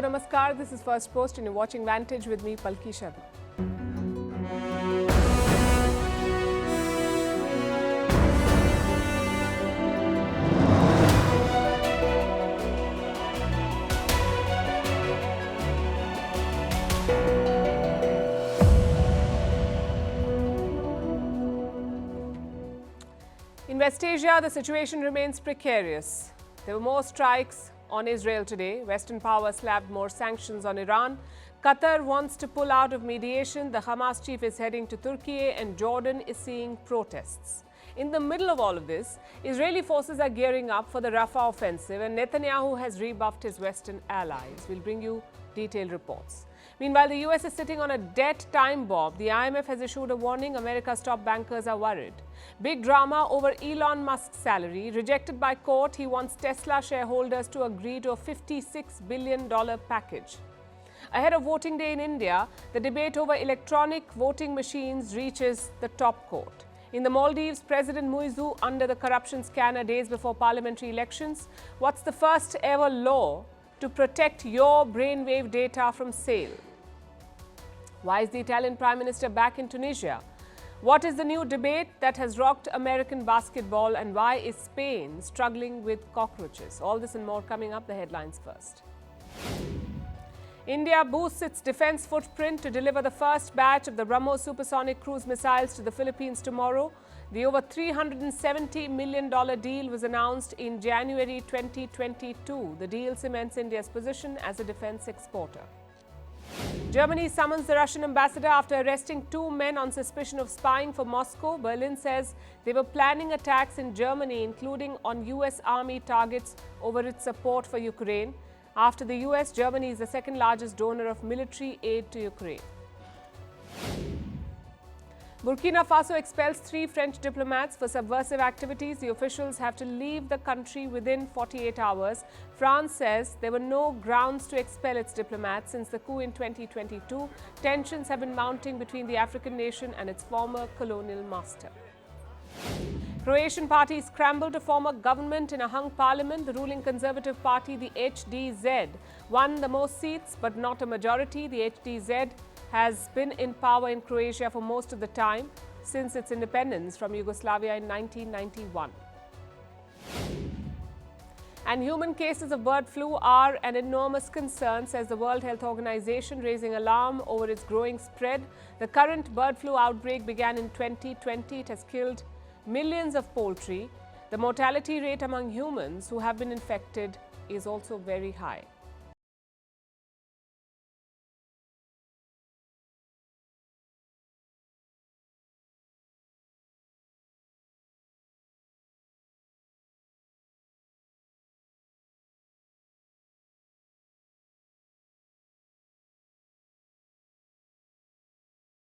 Hello, Namaskar. This is Firstpost and you're watching Vantage with me, Palki Sharma. In West Asia, the situation remains precarious. There were more strikes on Israel today. Western powers slapped more sanctions on Iran. Qatar wants to pull out of mediation. The Hamas chief is heading to Turkey and Jordan is seeing protests. In the middle of all of this, Israeli forces are gearing up for the Rafah offensive and Netanyahu has rebuffed his Western allies. We'll bring you detailed reports. Meanwhile, the US is sitting on a debt time bomb. The IMF has issued a warning. America's top bankers are worried. Big drama over Elon Musk's salary. Rejected by court, he wants Tesla shareholders to agree to a $56 billion package. Ahead of voting day in India, the debate over electronic voting machines reaches the top court. In the Maldives, President Muizu under the corruption scanner days before parliamentary elections. What's the first ever law to protect your brainwave data from sale? Why is the Italian Prime Minister back in Tunisia? What is the new debate that has rocked American basketball, and why is Spain struggling with cockroaches? All this and more coming up. The headlines first. India boosts its defense footprint to deliver the first batch of the BrahMos supersonic cruise missiles to the Philippines tomorrow. The over $370 million deal was announced in January 2022. The deal cements India's position as a defense exporter. Germany summons the Russian ambassador after arresting two men on suspicion of spying for Moscow. Berlin says they were planning attacks in Germany, including on US Army targets over its support for Ukraine. After the US, Germany is the second largest donor of military aid to Ukraine. Burkina Faso expels 3 French diplomats for subversive activities. The officials have to leave the country within 48 hours. France says there were no grounds to expel its diplomats since the coup in 2022. Tensions have been mounting between the African nation and its former colonial master. Croatian parties scrambled to form a government in a hung parliament. The ruling Conservative Party, the HDZ, won the most seats but not a majority. The HDZ has been in power in Croatia for most of the time since its independence from Yugoslavia in 1991. And human cases of bird flu are an enormous concern, says the World Health Organization, raising alarm over its growing spread. The current bird flu outbreak began in 2020. It has killed millions of poultry. The mortality rate among humans who have been infected is also very high.